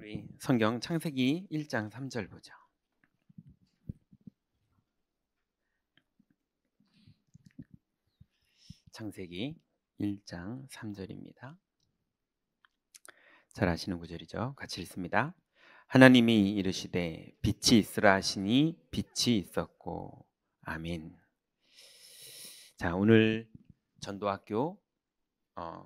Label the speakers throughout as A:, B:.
A: 우리 성경 창세기 1장 3절 보죠. 창세기 1장 3절입니다. 잘 아시는 구절이죠. 같이 읽습니다. 하나님이 이르시되 빛이 있으라 하시니 빛이 있었고 아멘. 자, 오늘 전도학교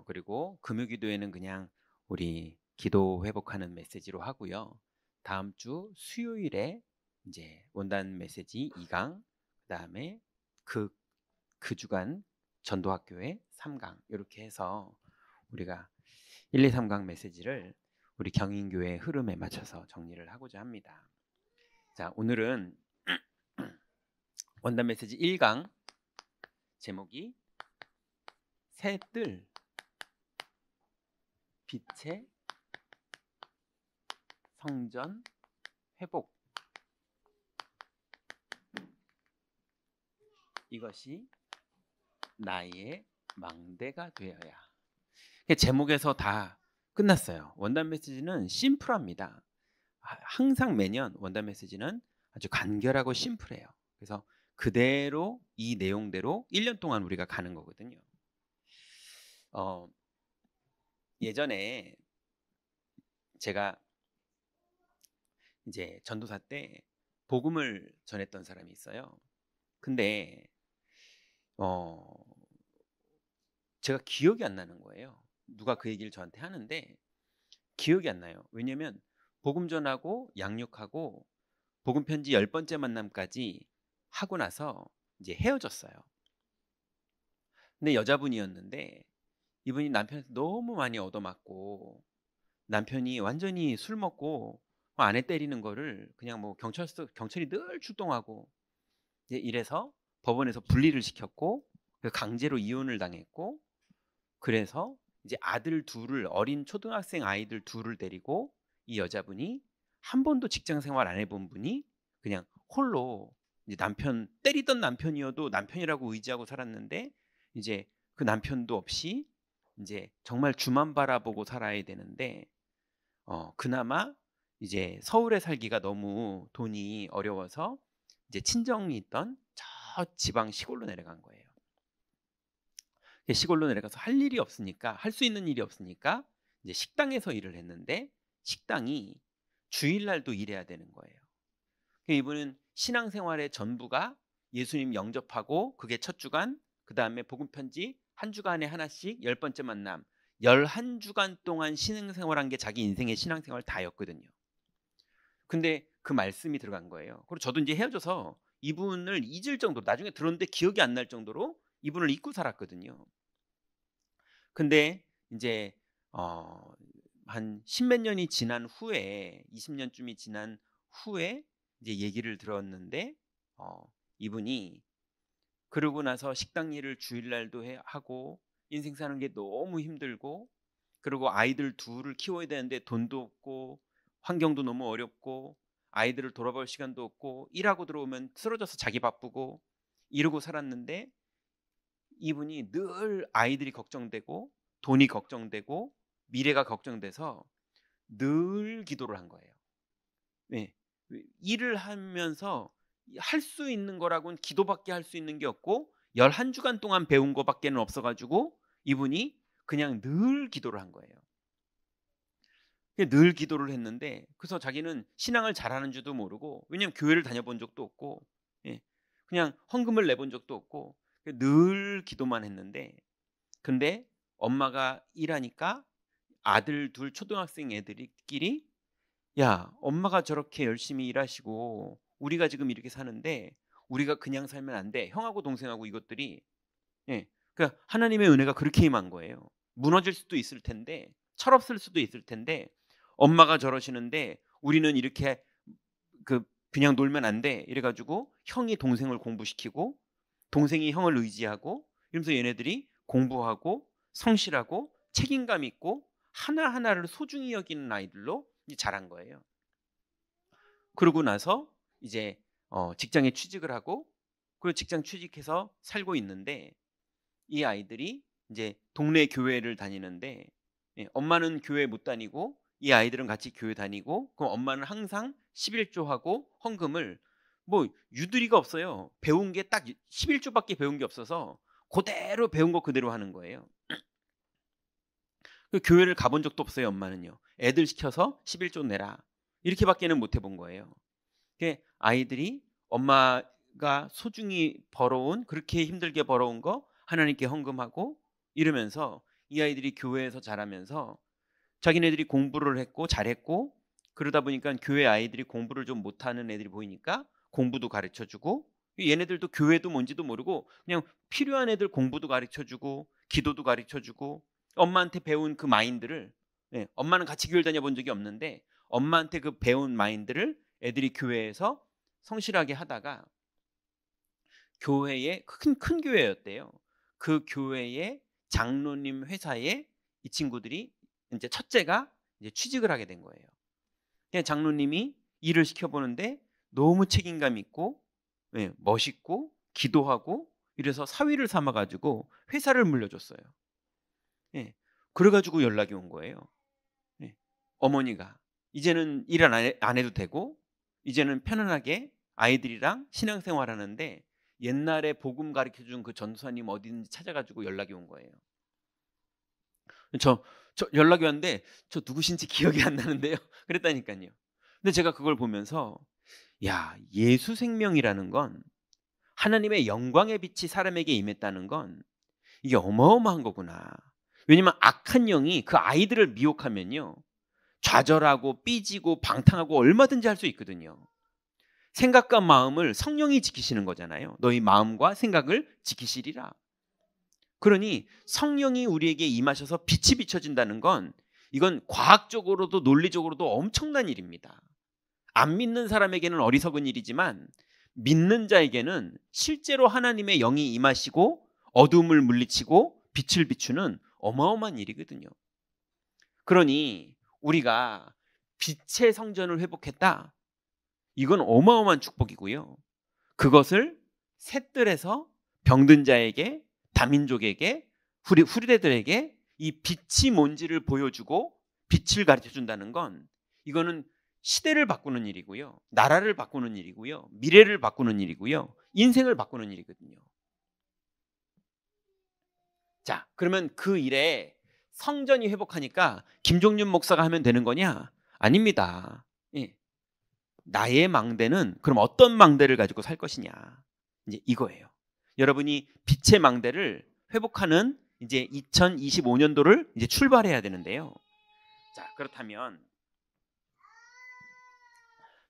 A: 그리고 금요기도회는 그냥 우리 기도 회복하는 메시지로 하고요. 다음 주 수요일에 이제 원단 메시지 2강, 그다음에 그 주간 전도학교의 3강 이렇게 해서 우리가 1, 2, 3강 메시지를 우리 경인교회 흐름에 맞춰서 정리를 하고자 합니다. 자, 오늘은 원단 메시지 1강 제목이 새뜰 빛의 성전 회복, 이것이 나의 망대가 되어야. 제목에서 다 끝났어요. 원단 메시지는 심플합니다. 항상 매년 원단 메시지는 아주 간결하고 심플해요. 그래서 그대로 이 내용대로 1년 동안 우리가 가는 거거든요. 예전에 제가 이제 전도사 때 복음을 전했던 사람이 있어요. 근데 제가 기억이 안 나는 거예요. 누가 그 얘기를 저한테 하는데 기억이 안 나요. 왜냐면 복음 전하고 양육하고 복음 편지 10번째 만남까지 하고 나서 이제 헤어졌어요. 근데 여자분이었는데 이분이 남편한테 너무 많이 얻어맞고 남편이 완전히 술 먹고 아내 때리는 거를 그냥 뭐 경찰이 늘 출동하고 이제 이래서 법원에서 분리를 시켰고 강제로 이혼을 당했고, 그래서 이제 어린 초등학생 아이들 둘을 데리고 이 여자분이 한 번도 직장 생활 안 해본 분이 그냥 홀로 이제 때리던 남편이어도 남편이라고 의지하고 살았는데 이제 그 남편도 없이 이제 정말 주만 바라보고 살아야 되는데 그나마 이제 서울에 살기가 너무 돈이 어려워서 이제 친정이 있던 저 지방 시골로 내려간 거예요. 시골로 내려가서 할 수 있는 일이 없으니까 이제 식당에서 일을 했는데 식당이 주일날도 일해야 되는 거예요. 이분은 신앙생활의 전부가 예수님 영접하고 그게 첫 주간, 그 다음에 복음 편지 한 주간에 하나씩 10번째 만남, 11주간 동안 신앙생활한 게 자기 인생의 신앙생활 다였거든요. 근데 그 말씀이 들어간 거예요. 그리고 저도 이제 헤어져서 이분을 잊을 정도로, 나중에 들었는데 기억이 안 날 정도로 이분을 잊고 살았거든요. 근데 이제 한 십몇 년이 지난 후에, 20년쯤이 지난 후에 이제 얘기를 들었는데 이분이 그러고 나서 식당 일을 주일날도 하고 인생 사는 게 너무 힘들고, 그리고 아이들 둘을 키워야 되는데 돈도 없고 환경도 너무 어렵고 아이들을 돌아볼 시간도 없고 일하고 들어오면 쓰러져서 자기 바쁘고 이러고 살았는데, 이분이 늘 아이들이 걱정되고 돈이 걱정되고 미래가 걱정돼서 늘 기도를 한 거예요. 네. 일을 하면서 할 수 있는 거라고는 기도밖에 할 수 있는 게 없고 11주간 동안 배운 거밖에는 없어가지고 이분이 그냥 늘 기도를 한 거예요. 늘 기도를 했는데, 그래서 자기는 신앙을 잘하는 줄도 모르고, 왜냐면 교회를 다녀본 적도 없고 그냥 헌금을 내본 적도 없고 늘 기도만 했는데, 근데 엄마가 일하니까 아들 둘 초등학생 애들끼리 야, 엄마가 저렇게 열심히 일하시고 우리가 지금 이렇게 사는데 우리가 그냥 살면 안 돼. 형하고 동생하고 이것들이 그러니까 하나님의 은혜가 그렇게 임한 거예요. 무너질 수도 있을 텐데, 철없을 수도 있을 텐데 엄마가 저러시는데 우리는 이렇게 그냥 놀면 안 돼. 이래가지고 형이 동생을 공부시키고 동생이 형을 의지하고 이러면서 얘네들이 공부하고 성실하고 책임감 있고 하나하나를 소중히 여기는 아이들로 자란 거예요. 그러고 나서 이제 직장에 취직을 하고, 그리고 직장 취직해서 살고 있는데 이 아이들이 이제 동네 교회를 다니는데 엄마는 교회 못 다니고 이 아이들은 같이 교회 다니고 그럼 엄마는 항상 11조하고 헌금을 뭐 유두리가 없어요. 배운 게 딱 11조밖에 배운 게 없어서 그대로 배운 거 그대로 하는 거예요. 그 교회를 가본 적도 없어요. 엄마는요. 애들 시켜서 11조 내라 이렇게밖에는 못 해본 거예요. 아이들이 엄마가 소중히 벌어온 그렇게 힘들게 벌어온 거 하나님께 헌금하고 이러면서 이 아이들이 교회에서 자라면서 자기네들이 공부를 했고 잘했고 그러다 보니까 교회 아이들이 공부를 좀 못하는 애들이 보이니까 공부도 가르쳐주고 얘네들도 교회도 뭔지도 모르고 그냥 필요한 애들 공부도 가르쳐주고 기도도 가르쳐주고 엄마한테 배운 그 마인드를 엄마는 같이 교회를 다녀본 적이 없는데 엄마한테 그 배운 마인드를 애들이 교회에서 성실하게 하다가 교회에 큰 교회였대요. 그 교회의 장로님 회사에 이 친구들이 이제 첫째가 이제 취직을 하게 된 거예요. 그냥 장로님이 일을 시켜보는데 너무 책임감 있고 멋있고 기도하고 이래서 사위를 삼아가지고 회사를 물려줬어요. 그래가지고 연락이 온 거예요. 어머니가 이제는 일 안 해도 되고 이제는 편안하게 아이들이랑 신앙생활하는데 옛날에 복음 가르쳐준 그 전도사님 어디든지 찾아가지고 연락이 온 거예요. 저 연락이 왔는데 저 누구신지 기억이 안 나는데요. 그랬다니까요. 근데 제가 그걸 보면서 야, 예수 생명이라는 건 하나님의 영광의 빛이 사람에게 임했다는 건 이게 어마어마한 거구나. 왜냐면 악한 영이 그 아이들을 미혹하면요. 좌절하고 삐지고 방탕하고 얼마든지 할 수 있거든요. 생각과 마음을 성령이 지키시는 거잖아요. 너희 마음과 생각을 지키시리라. 그러니 성령이 우리에게 임하셔서 빛이 비춰진다는 건 이건 과학적으로도 논리적으로도 엄청난 일입니다. 안 믿는 사람에게는 어리석은 일이지만 믿는 자에게는 실제로 하나님의 영이 임하시고 어둠을 물리치고 빛을 비추는 어마어마한 일이거든요. 그러니 우리가 빛의 성전을 회복했다. 이건 어마어마한 축복이고요. 그것을 셋들에서 병든 자에게 다민족에게 후리대들에게 이 빛이 뭔지를 보여주고 빛을 가르쳐준다는 건 이거는 시대를 바꾸는 일이고요. 나라를 바꾸는 일이고요. 미래를 바꾸는 일이고요. 인생을 바꾸는 일이거든요. 자, 그러면 그 일에 성전이 회복하니까 김종윤 목사가 하면 되는 거냐? 아닙니다. 나의 망대는 그럼 어떤 망대를 가지고 살 것이냐? 이제 이거예요. 여러분이 빛의 망대를 회복하는 이제 2025년도를 이제 출발해야 되는데요. 자, 그렇다면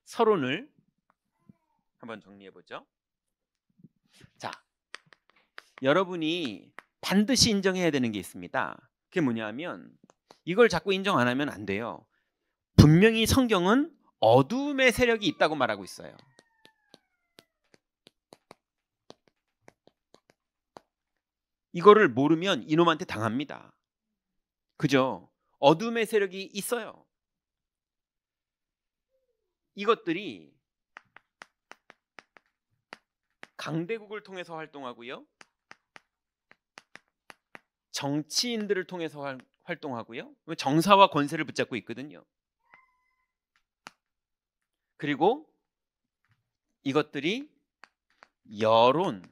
A: 서론을 한번 정리해 보죠. 자, 여러분이 반드시 인정해야 되는 게 있습니다. 그게 뭐냐면 이걸 자꾸 인정 안 하면 안 돼요. 분명히 성경은 어둠의 세력이 있다고 말하고 있어요. 이거를 모르면 이놈한테 당합니다. 그죠? 어둠의 세력이 있어요. 이것들이 강대국을 통해서 활동하고요. 정치인들을 통해서 활동하고요. 정사와 권세를 붙잡고 있거든요. 그리고 이것들이 이 여론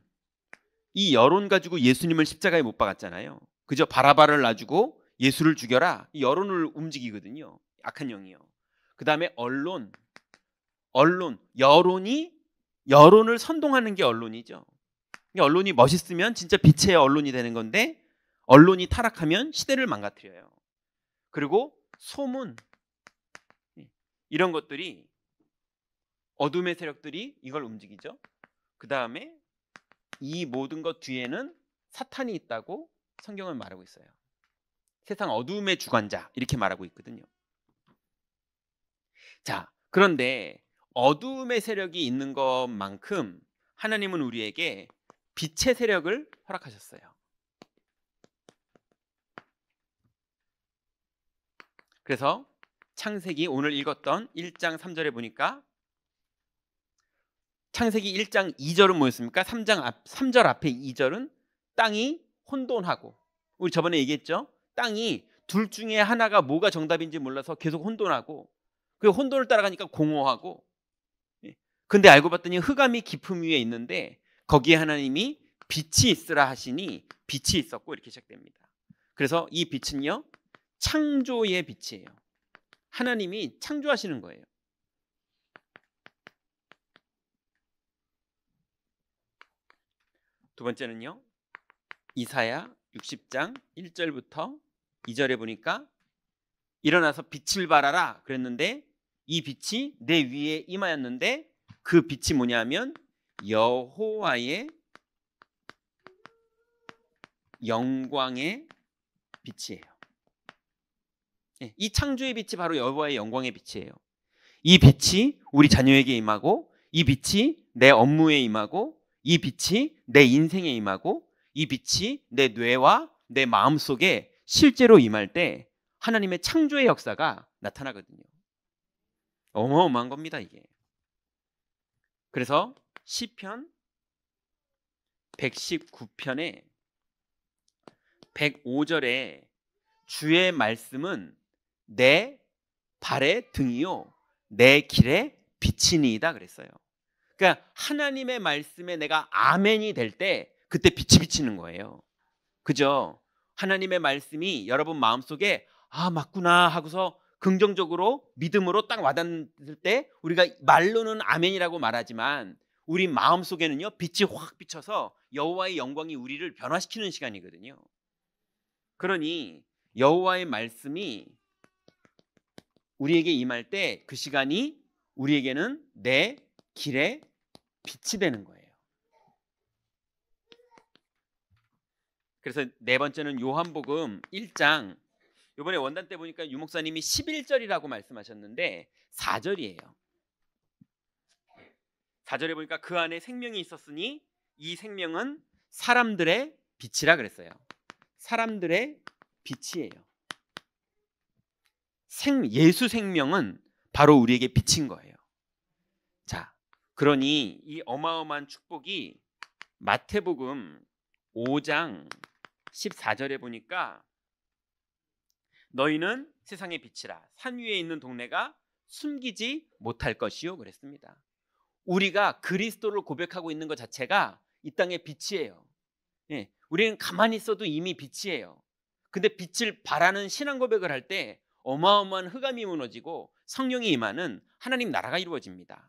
A: 가지고 예수님을 십자가에 못 박았잖아요. 그저 바라바를 놔주고 예수를 죽여라. 이 여론을 움직이거든요. 악한 영이요. 그 다음에 여론을 선동하는 게 언론이죠. 언론이 멋있으면 진짜 빛의 언론이 되는 건데 언론이 타락하면 시대를 망가뜨려요. 그리고 소문 이런 것들이 어둠의 세력들이 이걸 움직이죠. 그 다음에 이 모든 것 뒤에는 사탄이 있다고 성경은 말하고 있어요. 세상 어둠의 주관자 이렇게 말하고 있거든요. 자, 그런데 어둠의 세력이 있는 것만큼 하나님은 우리에게 빛의 세력을 허락하셨어요. 그래서 창세기 오늘 읽었던 1장 3절에 보니까 창세기 1장 2절은 뭐였습니까? 3절 앞에 2절은 땅이 혼돈하고 우리 저번에 얘기했죠? 땅이 둘 중에 하나가 뭐가 정답인지 몰라서 계속 혼돈하고, 그 혼돈을 따라가니까 공허하고, 예. 근데 알고 봤더니 흑암이 깊음 위에 있는데 거기에 하나님이 빛이 있으라 하시니 빛이 있었고, 이렇게 시작됩니다. 그래서 이 빛은요, 창조의 빛이에요. 하나님이 창조하시는 거예요. 두 번째는요, 이사야 60장 1절부터 2절에 보니까 일어나서 빛을 발하라 그랬는데 이 빛이 내 위에 임하였는데 그 빛이 뭐냐면 여호와의 영광의 빛이에요. 이 창조의 빛이 바로 여호와의 영광의 빛이에요. 이 빛이 우리 자녀에게 임하고, 이 빛이 내 업무에 임하고, 이 빛이 내 인생에 임하고, 이 빛이 내 뇌와 내 마음속에 실제로 임할 때 하나님의 창조의 역사가 나타나거든요. 어마어마한 겁니다, 이게. 그래서 시편 119편에 105절에 주의 말씀은 내 발의 등이요 내 길의 빛이니이다 그랬어요. 그러니까 하나님의 말씀에 내가 아멘이 될 때 그때 빛이 비치는 거예요. 그죠? 하나님의 말씀이 여러분 마음속에 아 맞구나 하고서 긍정적으로 믿음으로 딱 와닿을 때 우리가 말로는 아멘이라고 말하지만 우리 마음속에는요 빛이 확 비쳐서 여호와의 영광이 우리를 변화시키는 시간이거든요. 그러니 여호와의 말씀이 우리에게 임할 때 그 시간이 우리에게는 내 길의 빛이 되는 거예요. 그래서 네 번째는 요한복음 1장, 이번에 원단 때 보니까 유 목사님이 11절이라고 말씀하셨는데 4절이에요. 4절에 보니까 그 안에 생명이 있었으니 이 생명은 사람들의 빛이라 그랬어요. 사람들의 빛이에요. 예수 생명은 바로 우리에게 빛인 거예요. 자, 그러니 이 어마어마한 축복이 마태복음 5장 14절에 보니까 너희는 세상의 빛이라 산 위에 있는 동네가 숨기지 못할 것이요 그랬습니다. 우리가 그리스도를 고백하고 있는 것 자체가 이 땅의 빛이에요. 예, 우리는 가만히 있어도 이미 빛이에요. 근데 빛을 발하는 신앙 고백을 할 때 어마어마한 흑암이 무너지고 성령이 임하는 하나님 나라가 이루어집니다.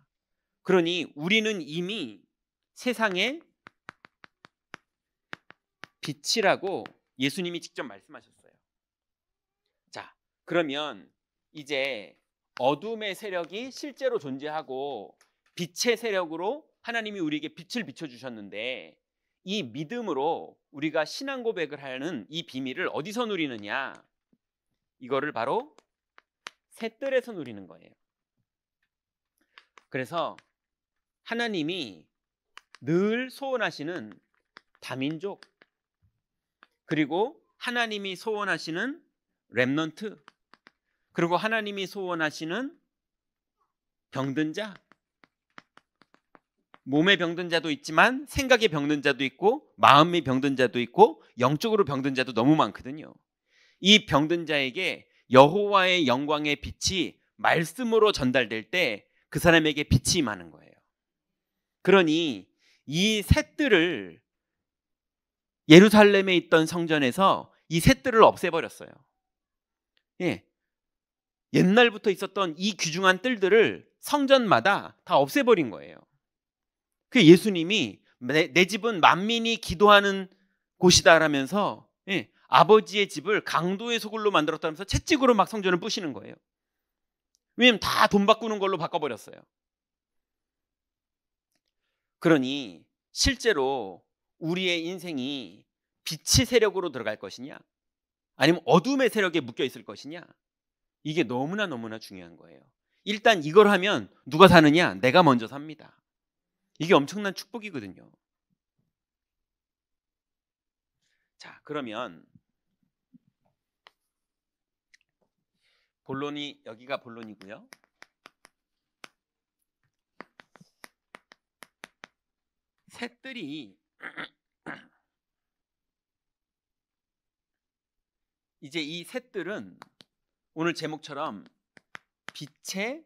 A: 그러니 우리는 이미 세상의 빛이라고 예수님이 직접 말씀하셨어요. 자, 그러면 이제 어둠의 세력이 실제로 존재하고 빛의 세력으로 하나님이 우리에게 빛을 비춰주셨는데 이 믿음으로 우리가 신앙 고백을 하는 이 비밀을 어디서 누리느냐? 이거를 바로 샛들에서 누리는 거예요. 그래서 하나님이 늘 소원하시는 다민족, 그리고 하나님이 소원하시는 렘넌트, 그리고 하나님이 소원하시는 병든 자, 몸에 병든 자도 있지만 생각에 병든 자도 있고 마음이 병든 자도 있고 영적으로 병든 자도 너무 많거든요. 이 병든 자에게 여호와의 영광의 빛이 말씀으로 전달될 때 그 사람에게 빛이 임하는 거예요. 그러니 이 셋들을 예루살렘에 있던 성전에서 이 셋들을 없애버렸어요. 예, 옛날부터 있었던 이 귀중한 뜰들을 성전마다 다 없애버린 거예요. 그 예수님이 내 집은 만민이 기도하는 곳이다라면서 예, 아버지의 집을 강도의 소굴로 만들었다면서 채찍으로 막 성전을 부시는 거예요. 왜냐면 다 돈 바꾸는 걸로 바꿔버렸어요. 그러니 실제로 우리의 인생이 빛의 세력으로 들어갈 것이냐 아니면 어둠의 세력에 묶여 있을 것이냐, 이게 너무나 중요한 거예요. 일단 이걸 하면 누가 사느냐? 내가 먼저 삽니다. 이게 엄청난 축복이거든요. 자, 그러면 본론이 여기가 본론이고요. 셋들이 이제 이 셋들은 오늘 제목처럼 빛의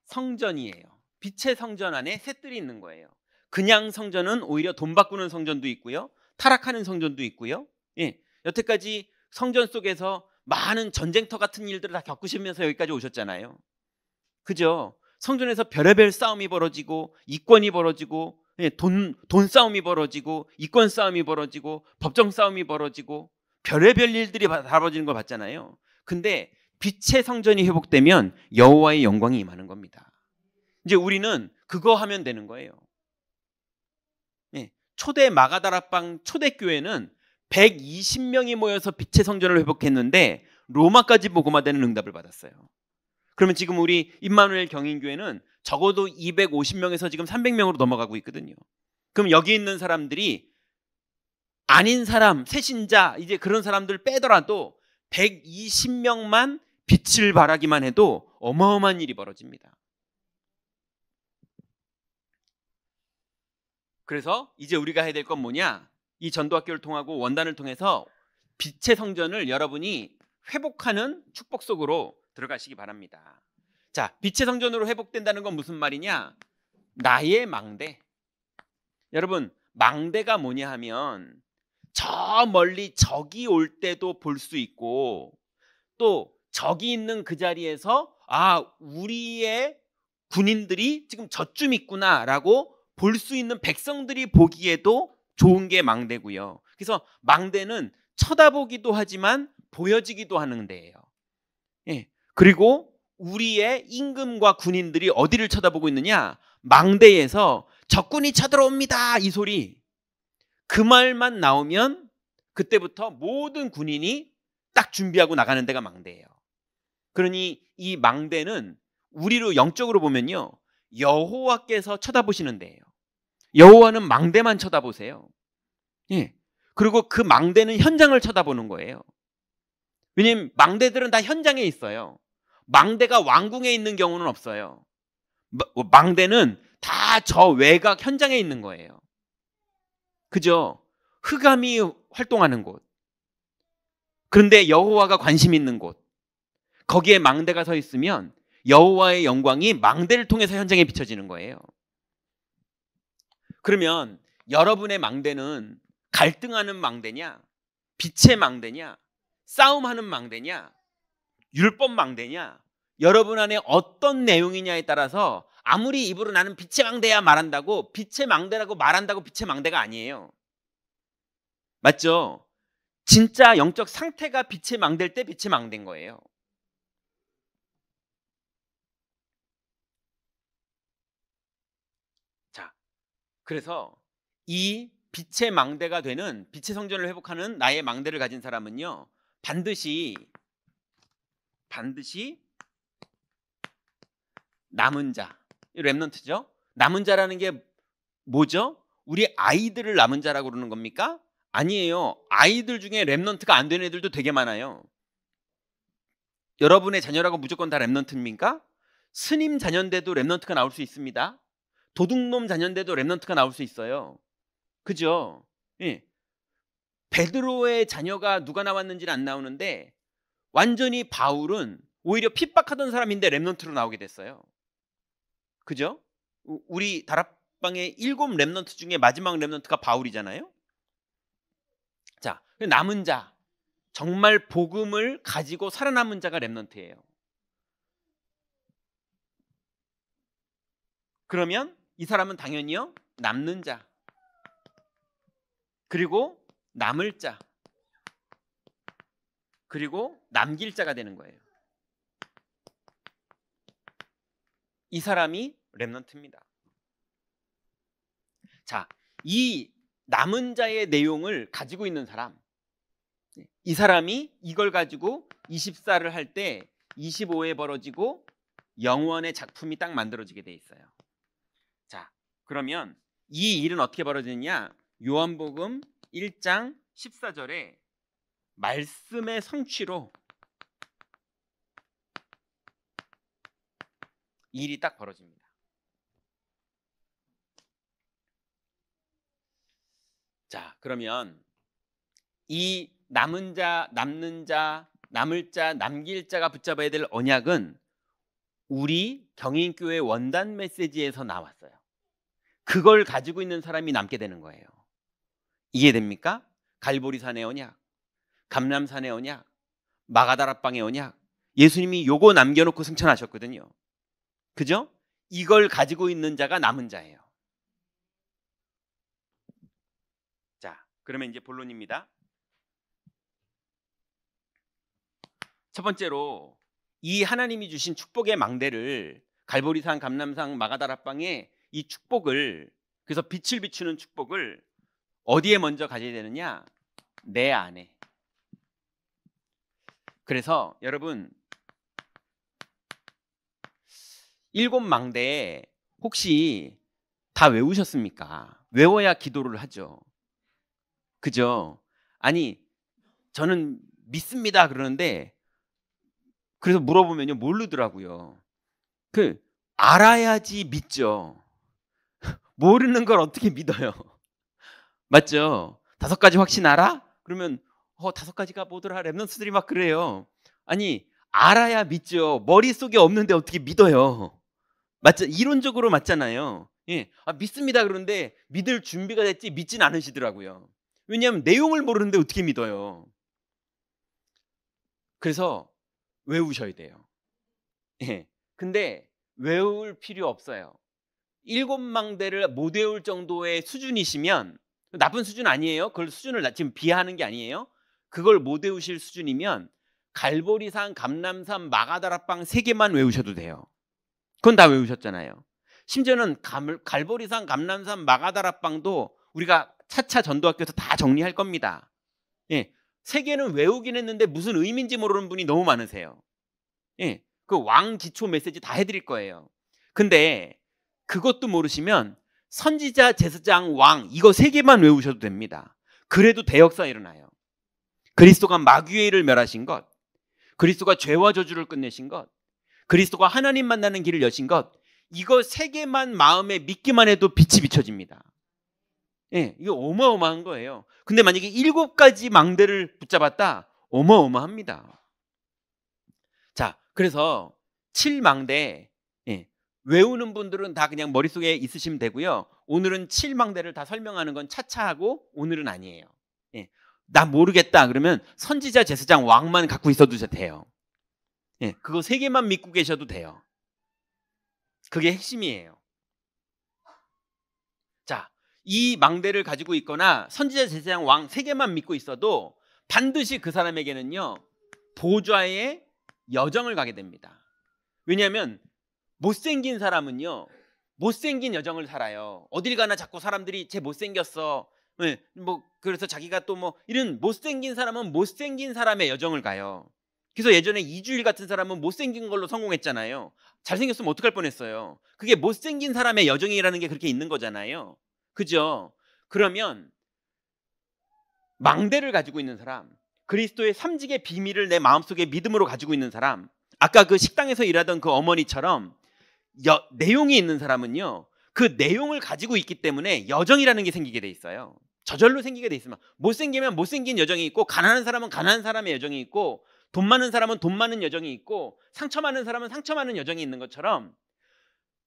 A: 성전이에요. 빛의 성전 안에 셋들이 있는 거예요. 그냥 성전은 오히려 돈 바꾸는 성전도 있고요, 타락하는 성전도 있고요. 여태까지 성전 속에서 많은 전쟁터 같은 일들을 다 겪으시면서 여기까지 오셨잖아요. 그죠? 성전에서 별의별 싸움이 벌어지고 이권이 벌어지고 돈 싸움이 벌어지고 이권 싸움이 벌어지고 법정 싸움이 벌어지고 별의별 일들이 다 벌어지는 걸 봤잖아요. 근데 빛의 성전이 회복되면 여호와의 영광이 임하는 겁니다. 이제 우리는 그거 하면 되는 거예요. 초대 마가다락방 초대교회는 120명이 모여서 빛의 성전을 회복했는데 로마까지 복음화되는 응답을 받았어요. 그러면 지금 우리 임마누엘 경인교회는 적어도 250명에서 지금 300명으로 넘어가고 있거든요. 그럼 여기 있는 사람들이 아닌 사람, 새신자, 이제 그런 사람들 빼더라도 120명만 빛을 발하기만 해도 어마어마한 일이 벌어집니다. 그래서 이제 우리가 해야 될 건 뭐냐? 이 전도학교를 통하고 원단을 통해서 빛의 성전을 여러분이 회복하는 축복 속으로 들어가시기 바랍니다. 자, 빛의 성전으로 회복된다는 건 무슨 말이냐? 나의 망대. 여러분, 망대가 뭐냐 하면 저 멀리 적이 올 때도 볼 수 있고 또 적이 있는 그 자리에서 우리의 군인들이 지금 저쯤 있구나라고 볼 수 있는 백성들이 보기에도 좋은 게 망대고요. 그래서 망대는 쳐다보기도 하지만 보여지기도 하는 데예요. 그리고 우리의 임금과 군인들이 어디를 쳐다보고 있느냐? 망대에서 적군이 쳐들어옵니다, 이 소리. 그 말만 나오면 그때부터 모든 군인이 딱 준비하고 나가는 데가 망대예요. 그러니 이 망대는 우리로 영적으로 보면요, 여호와께서 쳐다보시는 데예요. 여호와는 망대만 쳐다보세요. 그리고 그 망대는 현장을 쳐다보는 거예요. 왜냐면 망대들은 다 현장에 있어요. 망대가 왕궁에 있는 경우는 없어요. 망대는 다 저 외곽 현장에 있는 거예요. 그죠? 흑암이 활동하는 곳. 그런데 여호와가 관심 있는 곳. 거기에 망대가 서 있으면 여호와의 영광이 망대를 통해서 현장에 비춰지는 거예요. 그러면 여러분의 망대는 갈등하는 망대냐? 빛의 망대냐? 싸움하는 망대냐? 율법 망대냐? 여러분 안에 어떤 내용이냐에 따라서 아무리 입으로 나는 빛의 망대야 말한다고 빛의 망대라고 말한다고 빛의 망대가 아니에요. 맞죠? 진짜 영적 상태가 빛의 망대일 때 빛의 망대인 거예요. 자, 그래서 이 빛의 망대가 되는 빛의 성전을 회복하는 나의 망대를 가진 사람은요, 반드시 남은 자, 렘넌트죠. 남은 자라는 게 뭐죠? 우리 아이들을 남은 자라고 그러는 겁니까? 아니에요. 아이들 중에 렘넌트가 안 되는 애들도 되게 많아요. 여러분의 자녀라고 무조건 다 렘넌트입니까? 스님 자녀인데도 렘넌트가 나올 수 있습니다. 도둑놈 자녀인데도 렘넌트가 나올 수 있어요. 그죠? 베드로의 자녀가 누가 나왔는지는 안 나오는데 완전히 바울은 오히려 핍박하던 사람인데 렘넌트로 나오게 됐어요. 그죠? 우리 다락방의 7 렘넌트 중에 마지막 렘넌트가 바울이잖아요. 자, 남은 자, 정말 복음을 가지고 살아남은 자가 렘넌트예요. 그러면 이 사람은 당연히요, 남는 자, 그리고 남을 자, 그리고 남길 자가 되는 거예요. 이 사람이 렘넌트입니다. 자, 이 남은 자의 내용을 가지고 있는 사람, 이 사람이 이걸 가지고 24를 할 때 25에 벌어지고 영원의 작품이 딱 만들어지게 돼 있어요. 자, 그러면 이 일은 어떻게 벌어지느냐? 요한복음 1장 14절에 말씀의 성취로 일이 딱 벌어집니다. 자, 그러면 이 남은 자, 남는 자, 남을 자, 남길 자가 붙잡아야 될 언약은 우리 경인교회 원단 메시지에서 나왔어요. 그걸 가지고 있는 사람이 남게 되는 거예요. 이해됩니까? 갈보리산의 언약, 감람산의 언약, 마가다락방의 언약. 예수님이 요거 남겨놓고 승천하셨거든요. 그죠? 이걸 가지고 있는 자가 남은 자예요. 자, 그러면 이제 본론입니다. 첫 번째로 이 하나님이 주신 축복의 망대를 갈보리산, 감람산, 마가다락방의 이 축복을, 그래서 빛을 비추는 축복을 어디에 먼저 가져야 되느냐? 내 안에. 그래서 여러분 7망대 혹시 다 외우셨습니까? 외워야 기도를 하죠. 그죠? 아니 저는 믿습니다 그러는데, 그래서 물어보면요 모르더라고요. 알아야지 믿죠. 모르는 걸 어떻게 믿어요? 맞죠? 5가지 확신 알아? 그러면 5가지가 뭐더라? 랩넌트들이 막 그래요. 아니 알아야 믿죠. 머릿속에 없는데 어떻게 믿어요? 맞죠? 이론적으로 맞잖아요. 예. 믿습니다 그러는데 믿을 준비가 됐지 믿진 않으시더라고요. 왜냐하면 내용을 모르는데 어떻게 믿어요? 그래서 외우셔야 돼요. 예. 근데 외울 필요 없어요. 7망대를 못 외울 정도의 수준이시면, 나쁜 수준 아니에요. 그걸 수준을 지금 비하하는 게 아니에요. 그걸 못 외우실 수준이면 갈보리산, 감람산, 마가다락방 3개만 외우셔도 돼요. 그건 다 외우셨잖아요. 심지어는 갈보리산, 감람산, 마가다락방도 우리가 차차 전도학교에서 다 정리할 겁니다. 예. 3개는 외우긴 했는데 무슨 의미인지 모르는 분이 너무 많으세요. 예. 그 왕 기초 메시지 다 해드릴 거예요. 근데 그것도 모르시면 선지자, 제사장, 왕 이거 3개만 외우셔도 됩니다. 그래도 대역사 일어나요. 그리스도가 마귀의 일을 멸하신 것, 그리스도가 죄와 저주를 끝내신 것, 그리스도가 하나님 만나는 길을 여신 것, 이거 3개만 마음에 믿기만 해도 빛이 비춰집니다. 예, 이거 어마어마한 거예요. 근데 만약에 7가지 망대를 붙잡았다, 어마어마합니다. 자, 그래서 7망대 외우는 분들은 다 그냥 머릿속에 있으시면 되고요. 오늘은 7망대를 다 설명하는 건 차차 하고 오늘은 아니에요. 예. 나 모르겠다 그러면 선지자, 제사장, 왕만 갖고 있어도 돼요. 예. 그거 3개만 믿고 계셔도 돼요. 그게 핵심이에요. 자, 이 망대를 가지고 있거나 선지자, 제사장, 왕 3개만 믿고 있어도 반드시 그 사람에게는요 보좌의 여정을 가게 됩니다. 왜냐하면 못생긴 사람은요 못생긴 여정을 살아요. 어딜 가나 자꾸 사람들이 쟤 못생겼어. 네, 그래서 자기가 또 이런 못생긴 사람은 못생긴 사람의 여정을 가요. 그래서 예전에 이주일 같은 사람은 못생긴 걸로 성공했잖아요. 잘생겼으면 어떡할 뻔했어요. 그게 못생긴 사람의 여정이라는 게 그렇게 있는 거잖아요. 그죠? 그러면 망대를 가지고 있는 사람, 그리스도의 삼직의 비밀을 내 마음속에 믿음으로 가지고 있는 사람, 아까 그 식당에서 일하던 그 어머니처럼 내용이 있는 사람은요 그 내용을 가지고 있기 때문에 여정이라는 게 생기게 돼 있어요. 저절로 생기게 돼 있으면, 못생기면 못생긴 여정이 있고, 가난한 사람은 가난한 사람의 여정이 있고, 돈 많은 사람은 돈 많은 여정이 있고, 상처 많은 사람은 상처 많은 여정이 있는 것처럼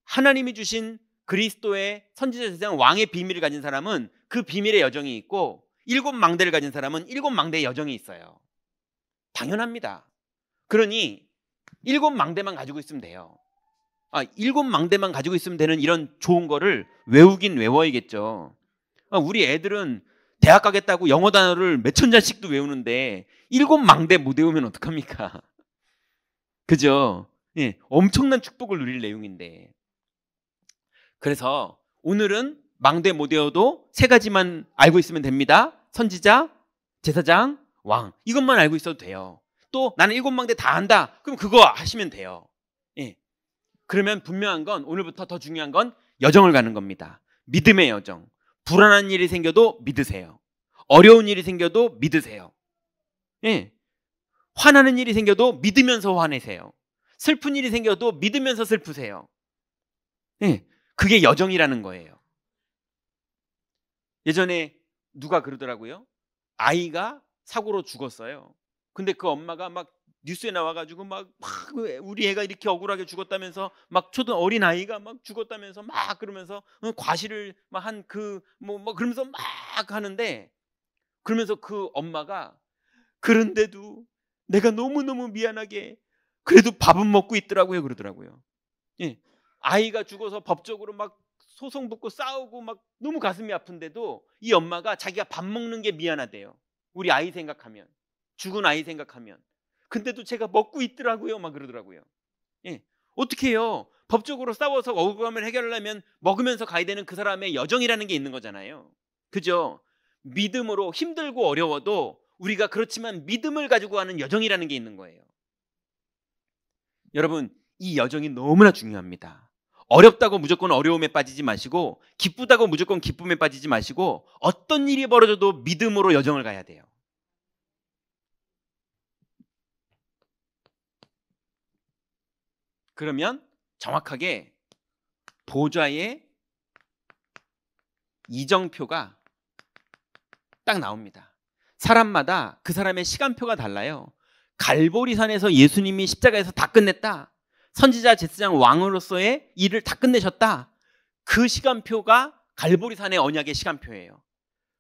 A: 하나님이 주신 그리스도의 선지자, 제사장, 왕의 비밀을 가진 사람은 그 비밀의 여정이 있고, 7망대를 가진 사람은 7망대의 여정이 있어요. 당연합니다. 그러니 7망대만 가지고 있으면 돼요. 7망대만 가지고 있으면 되는 이런 좋은 거를 외우긴 외워야겠죠. 우리 애들은 대학 가겠다고 영어 단어를 몇천 자씩도 외우는데 7망대 못 외우면 어떡합니까? 그죠? 예, 엄청난 축복을 누릴 내용인데. 그래서 오늘은 망대 못 외워도 3가지만 알고 있으면 됩니다. 선지자, 제사장, 왕. 이것만 알고 있어도 돼요. 또 나는 7망대 다 안다. 그럼 그거 하시면 돼요. 예. 그러면 분명한 건, 오늘부터 더 중요한 건 여정을 가는 겁니다. 믿음의 여정. 불안한 일이 생겨도 믿으세요. 어려운 일이 생겨도 믿으세요. 예. 화나는 일이 생겨도 믿으면서 화내세요. 슬픈 일이 생겨도 믿으면서 슬프세요. 예. 그게 여정이라는 거예요. 예전에 누가 그러더라고요. 아이가 사고로 죽었어요. 근데 그 엄마가 막 뉴스에 나와가지고 막 우리 애가 이렇게 억울하게 죽었다면서 막 초등 어린 아이가 막 죽었다면서 막 그러면서 과시를 막 한 그 뭐 그러면서 막 하는데, 그러면서 그 엄마가 그런데도 내가 너무너무 미안하게 그래도 밥은 먹고 있더라고요 그러더라고요. 예. 아이가 죽어서 법적으로 막 소송 붙고 싸우고 막 너무 가슴이 아픈데도 이 엄마가 자기가 밥 먹는 게 미안하대요. 우리 아이 생각하면, 죽은 아이 생각하면. 근데도 제가 먹고 있더라고요 막 그러더라고요. 예. 어떻게 해요? 법적으로 싸워서 억울함을 해결하려면 먹으면서 가야 되는 그 사람의 여정이라는 게 있는 거잖아요. 그죠? 믿음으로 힘들고 어려워도 우리가 그렇지만 믿음을 가지고 가는 여정이라는 게 있는 거예요. 여러분, 이 여정이 너무나 중요합니다. 어렵다고 무조건 어려움에 빠지지 마시고, 기쁘다고 무조건 기쁨에 빠지지 마시고, 어떤 일이 벌어져도 믿음으로 여정을 가야 돼요. 그러면 정확하게 보좌의 이정표가 딱 나옵니다. 사람마다 그 사람의 시간표가 달라요. 갈보리산에서 예수님이 십자가에서 다 끝냈다, 선지자 제사장 왕으로서의 일을 다 끝내셨다, 그 시간표가 갈보리산의 언약의 시간표예요.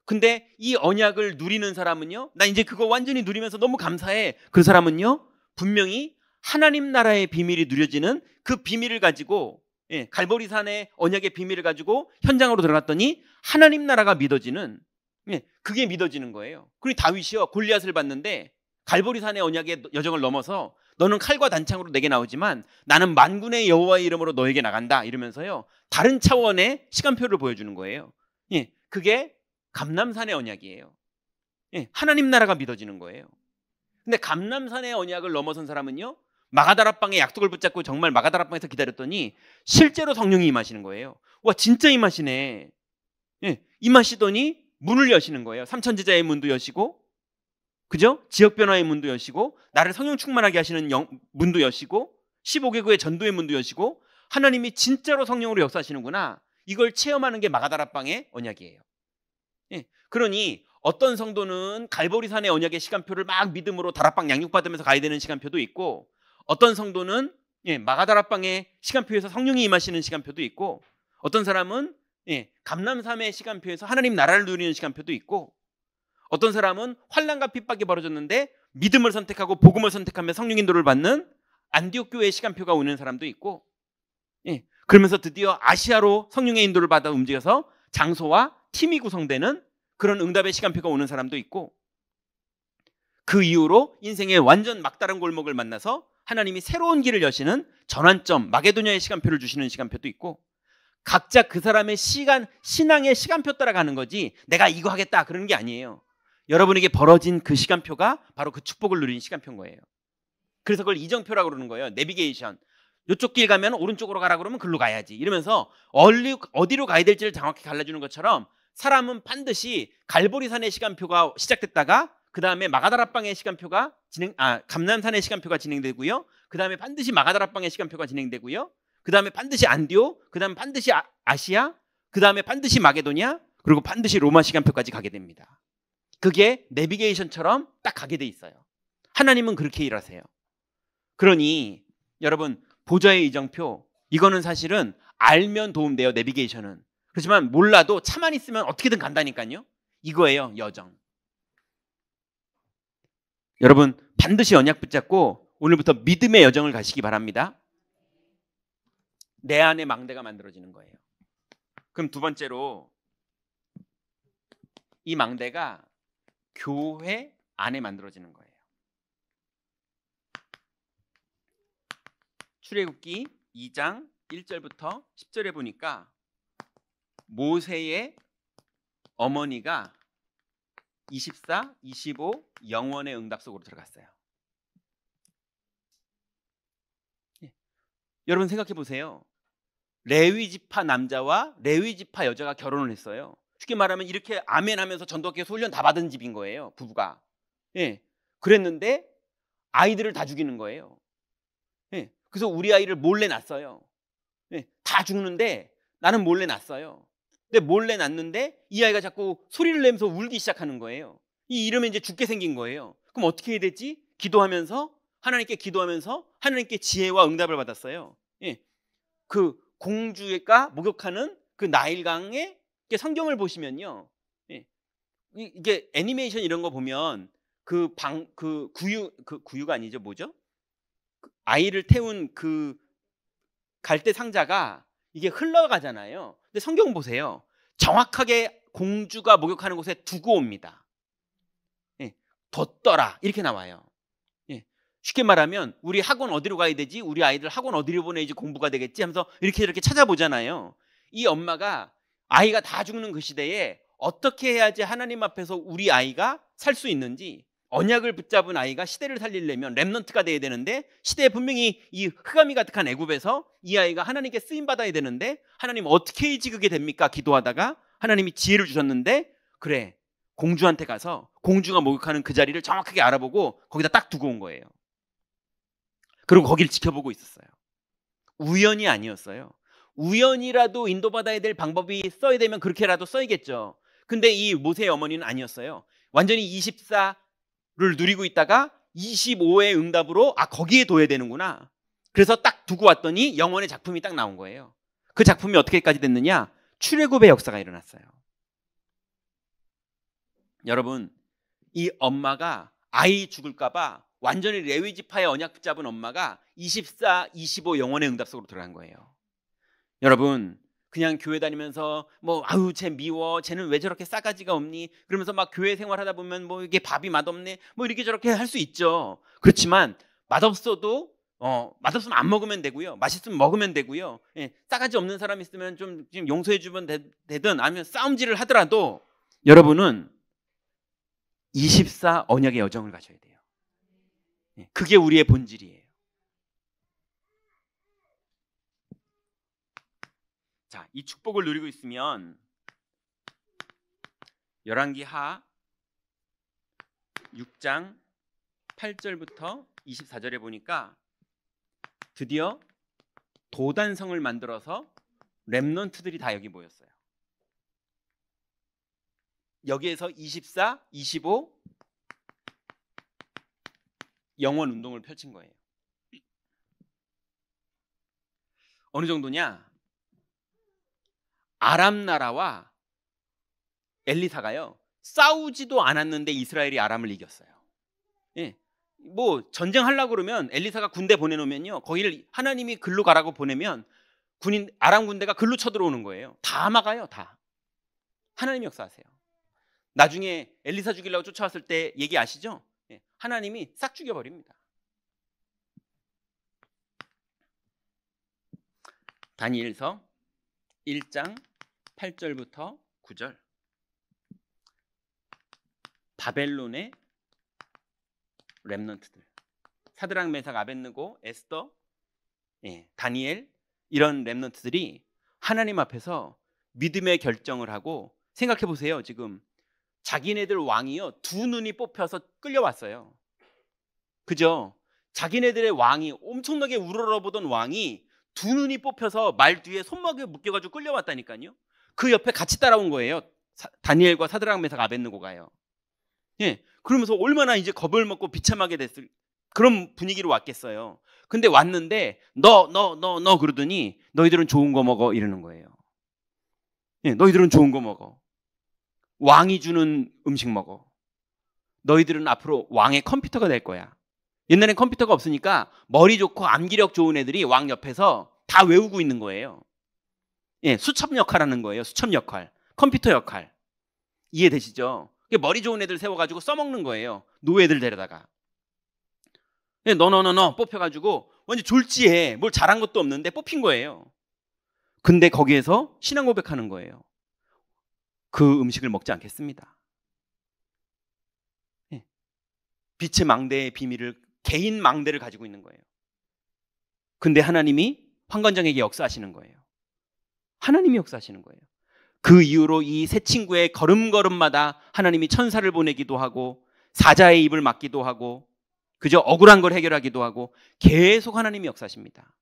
A: 근데 이 언약을 누리는 사람은요, 나 이제 그거 완전히 누리면서 너무 감사해, 그 사람은요 분명히 하나님 나라의 비밀이 누려지는 그 비밀을 가지고, 갈보리산의 언약의 비밀을 가지고 현장으로 들어갔더니 하나님 나라가 믿어지는, 그게 믿어지는 거예요. 그리고 다윗이요 골리앗을 봤는데 갈보리산의 언약의 여정을 넘어서 너는 칼과 단창으로 내게 나오지만 나는 만군의 여호와의 이름으로 너에게 나간다 이러면서요 다른 차원의 시간표를 보여주는 거예요. 그게 감람산의 언약이에요. 하나님 나라가 믿어지는 거예요. 근데 감람산의 언약을 넘어선 사람은요 마가다락방의 약속을 붙잡고 정말 마가다락방에서 기다렸더니 실제로 성령이 임하시는 거예요. 와, 진짜 임하시네. 임하시더니 문을 여시는 거예요. 삼천제자의 문도 여시고, 그죠? 지역 변화의 문도 여시고, 나를 성령 충만하게 하시는 문도 여시고, 15개국의 전도의 문도 여시고, 하나님이 진짜로 성령으로 역사하시는구나, 이걸 체험하는 게 마가다락방의 언약이에요. 그러니 어떤 성도는 갈보리산의 언약의 시간표를 막 믿음으로 다락방 양육받으면서 가야 되는 시간표도 있고, 어떤 성도는 마가다락방의 시간표에서 성령이 임하시는 시간표도 있고, 어떤 사람은 감람산의 시간표에서 하나님 나라를 누리는 시간표도 있고, 어떤 사람은 환난과 핍박이 벌어졌는데 믿음을 선택하고 복음을 선택하며 성령 인도를 받는 안디옥 교회의 시간표가 오는 사람도 있고, 그러면서 드디어 아시아로 성령의 인도를 받아 움직여서 장소와 팀이 구성되는 그런 응답의 시간표가 오는 사람도 있고, 그 이후로 인생의 완전 막다른 골목을 만나서 하나님이 새로운 길을 여시는 전환점 마게도냐의 시간표를 주시는 시간표도 있고, 각자 그 사람의 신앙의 시간표 따라 가는 거지 내가 이거 하겠다 그러는 게 아니에요. 여러분에게 벌어진 그 시간표가 바로 그 축복을 누리는 시간표인 거예요. 그래서 그걸 이정표라고 그러는 거예요. 내비게이션. 이쪽 길 가면 오른쪽으로 가라 그러면 글로 가야지 이러면서 어디로 가야 될지를 정확히 갈라주는 것처럼, 사람은 반드시 갈보리산의 시간표가 시작됐다가 그 다음에 마가다락방의 시간표가 감람산의 시간표가 진행되고요, 그 다음에 반드시 마가다락방의 시간표가 진행되고요, 그 다음에 반드시 안디옥, 그 다음에 반드시 아시아, 그 다음에 반드시 마게도냐, 그리고 반드시 로마 시간표까지 가게 됩니다. 그게 내비게이션처럼 딱 가게 돼 있어요. 하나님은 그렇게 일하세요. 그러니 여러분, 보좌의 이정표, 이거는 사실은 알면 도움돼요. 내비게이션은. 그렇지만 몰라도 차만 있으면 어떻게든 간다니까요. 이거예요, 여정. 여러분, 반드시 언약 붙잡고 오늘부터 믿음의 여정을 가시기 바랍니다. 내 안에 망대가 만들어지는 거예요. 그럼 두 번째로, 이 망대가 교회 안에 만들어지는 거예요. 출애굽기 2장 1절부터 10절에 보니까 모세의 어머니가 24, 25 영원의 응답 속으로 들어갔어요. 여러분 생각해 보세요. 레위 지파 남자와 레위 지파 여자가 결혼을 했어요. 쉽게 말하면 이렇게 아멘 하면서 전도학교에서 훈련 다 받은 집인 거예요, 부부가. 그랬는데 아이들을 다 죽이는 거예요. 그래서 우리 아이를 몰래 낳았어요. 다 죽는데 나는 몰래 낳았어요. 근데 몰래 낳는데 이 아이가 자꾸 소리를 내면서 울기 시작하는 거예요. 이러면 이제 죽게 생긴 거예요. 그럼 어떻게 해야 되지? 기도하면서 하나님께 기도하면서 하나님께 지혜와 응답을 받았어요. 예. 그 공주가 목욕하는 그 나일강의 성경을 보시면요. 예. 이게 애니메이션 이런 거 보면 구유가 아니죠. 뭐죠? 아이를 태운 그 갈대 상자가 이게 흘러가잖아요. 근데 성경 보세요. 정확하게 공주가 목욕하는 곳에 두고 옵니다. 예. 뒀더라 이렇게 나와요. 예. 쉽게 말하면 우리 학원 어디로 가야 되지? 우리 아이들 학원 어디로 보내야지 공부가 되겠지? 하면서 이렇게 찾아보잖아요. 이 엄마가 아이가 다 죽는 그 시대에 어떻게 해야지 하나님 앞에서 우리 아이가 살 수 있는지, 언약을 붙잡은 아이가 시대를 살리려면 렘넌트가 돼야 되는데, 시대에 분명히 이 흑암이 가득한 애굽에서 이 아이가 하나님께 쓰임 받아야 되는데 하나님 어떻게 해야지 그게 됩니까? 기도하다가 하나님이 지혜를 주셨는데, 그래 공주한테 가서 공주가 목욕하는 그 자리를 정확하게 알아보고 거기다 딱 두고 온 거예요. 그리고 거기를 지켜보고 있었어요. 우연이 아니었어요. 우연이라도 인도받아야 될 방법이 써야 되면 그렇게라도 써야겠죠. 근데 이 모세의 어머니는 아니었어요. 완전히 24를 누리고 있다가 25의 응답으로 거기에 둬야 되는구나. 그래서 딱 두고 왔더니 영원의 작품이 딱 나온 거예요. 그 작품이 어떻게까지 됐느냐? 출애굽의 역사가 일어났어요. 여러분, 이 엄마가 아이 죽을까 봐 완전히 레위 지파의 언약 붙잡은 엄마가 24, 25 영원의 응답 속으로 들어간 거예요. 여러분, 그냥 교회 다니면서 쟤 미워, 쟤는 왜 저렇게 싸가지가 없니? 그러면서 막 교회 생활하다 보면 이게 밥이 맛없네, 이렇게 저렇게 할 수 있죠. 그렇지만 맛없으면 안 먹으면 되고요. 맛있으면 먹으면 되고요. 예, 싸가지 없는 사람 있으면 좀 용서해 주면 되든 아니면 싸움질을 하더라도 여러분은 24 언약의 여정을 가셔야 돼요. 예, 그게 우리의 본질이에요. 자, 이 축복을 누리고 있으면 열왕기하 6장 8절부터 24절에 보니까 드디어 도단성을 만들어서 렘넌트들이 다 여기 모였어요. 여기에서 24, 25 영원 운동을 펼친 거예요. 어느 정도냐? 아람 나라와 엘리사가요 싸우지도 않았는데 이스라엘이 아람을 이겼어요. 예, 전쟁하려고 그러면 엘리사가 군대 보내놓으면요, 거기를 하나님이 글로 가라고 보내면 아람 군대가 글로 쳐들어오는 거예요. 다 막아요. 다. 하나님이 역사하세요. 나중에 엘리사 죽이려고 쫓아왔을 때 얘기 아시죠? 예, 하나님이 싹 죽여버립니다. 다니엘서 1장 8절부터 9절. 바벨론의 렘넌트들, 사드락 메삭 아벳느고 에스더, 다니엘, 이런 렘넌트들이 하나님 앞에서 믿음의 결정을 하고, 생각해 보세요. 지금 자기네들 왕이요 두 눈이 뽑혀서 끌려왔어요. 그죠? 자기네들의 왕이, 엄청나게 우러러보던 왕이 두 눈이 뽑혀서 말 뒤에 손목에 묶여가지고 끌려왔다니까요. 그 옆에 같이 따라온 거예요. 다니엘과 사드락 메삭 아벳느고가요. 예, 그러면서 얼마나 이제 겁을 먹고 비참하게 됐을 그런 분위기로 왔겠어요. 근데 왔는데 너 그러더니 너희들은 좋은 거 먹어 이러는 거예요. 예, 너희들은 좋은 거 먹어. 왕이 주는 음식 먹어. 너희들은 앞으로 왕의 컴퓨터가 될 거야. 옛날엔 컴퓨터가 없으니까 머리 좋고 암기력 좋은 애들이 왕 옆에서 다 외우고 있는 거예요. 예, 수첩 역할하는 거예요. 수첩 역할, 컴퓨터 역할. 이해되시죠? 머리 좋은 애들 세워가지고 써먹는 거예요. 노예들 데려다가. 예, 너 뽑혀가지고 완전 졸지에 뭘 잘한 것도 없는데 뽑힌 거예요. 근데 거기에서 신앙 고백하는 거예요. 그 음식을 먹지 않겠습니다. 예. 빛의 망대의 비밀을, 개인 망대를 가지고 있는 거예요. 근데 하나님이 황관장에게 역사하시는 거예요. 하나님이 역사하시는 거예요. 그 이후로 이 세 친구의 걸음걸음마다 하나님이 천사를 보내기도 하고 사자의 입을 막기도 하고, 그저 억울한 걸 해결하기도 하고, 계속 하나님이 역사하십니다.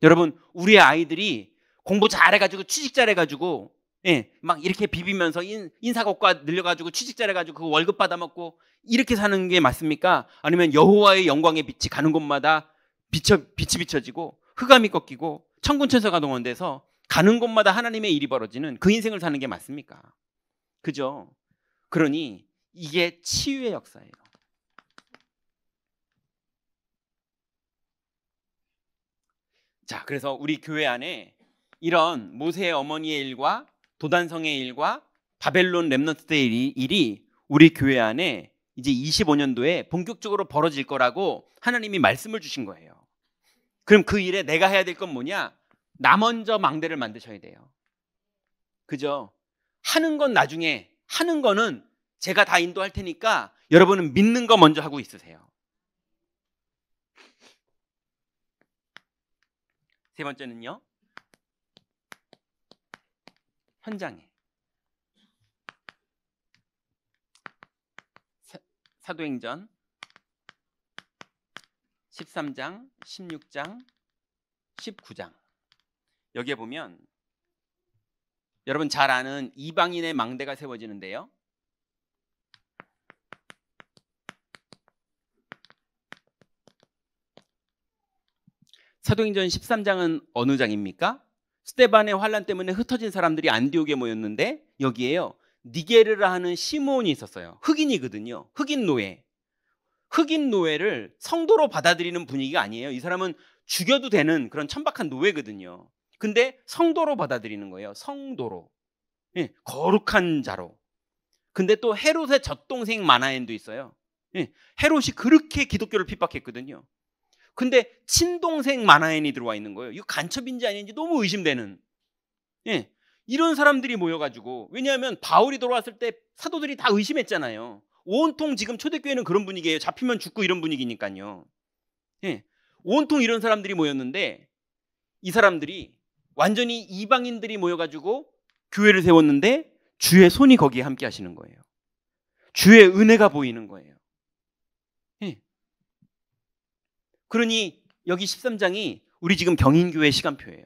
A: 여러분, 우리의 아이들이 공부 잘해가지고 취직 잘해가지고 예, 막 이렇게 비비면서 인사고과 늘려가지고 취직 잘해가지고 그 월급 받아먹고 이렇게 사는 게 맞습니까? 아니면 여호와의 영광의 빛이 가는 곳마다 빛이 비춰지고 흑암이 꺾이고 천군천사가 동원돼서 가는 곳마다 하나님의 일이 벌어지는 그 인생을 사는 게 맞습니까? 그죠? 그러니 이게 치유의 역사예요. 자, 그래서 우리 교회 안에 이런 모세의 어머니의 일과 도단성의 일과 바벨론 렘넌트 때의 일이 우리 교회 안에 이제 25년도에 본격적으로 벌어질 거라고 하나님이 말씀을 주신 거예요. 그럼 그 일에 내가 해야 될 건 뭐냐? 나 먼저 망대를 만드셔야 돼요. 그죠? 하는 건 나중에, 하는 거는 제가 다 인도할 테니까 여러분은 믿는 거 먼저 하고 있으세요. 세 번째는요, 현장에. 사도행전 13장, 16장, 19장. 여기에 보면 여러분 잘 아는 이방인의 망대가 세워지는데요. 사도행전 13장은 어느 장입니까? 스데반의 환란 때문에 흩어진 사람들이 안디옥에 모였는데 여기에요, 니게르라 하는 시므온이 있었어요. 흑인이거든요. 흑인 노예. 흑인 노예를 성도로 받아들이는 분위기가 아니에요. 이 사람은 죽여도 되는 그런 천박한 노예거든요. 근데 성도로 받아들이는 거예요. 성도로. 예, 거룩한 자로. 근데 또 헤롯의 젖동생 마나엔도 있어요. 예, 헤롯이 그렇게 기독교를 핍박했거든요. 근데 친동생 마나엔이 들어와 있는 거예요. 이거 간첩인지 아닌지 너무 의심되는. 예, 이런 사람들이 모여가지고, 왜냐하면 바울이 돌아왔을 때 사도들이 다 의심했잖아요. 온통 지금 초대교회는 그런 분위기예요. 잡히면 죽고 이런 분위기니까요. 예, 온통 이런 사람들이 모였는데 이 사람들이 완전히 이방인들이 모여가지고 교회를 세웠는데 주의 손이 거기에 함께 하시는 거예요. 주의 은혜가 보이는 거예요. 예. 그러니 여기 13장이 우리 지금 경인교회 시간표예요.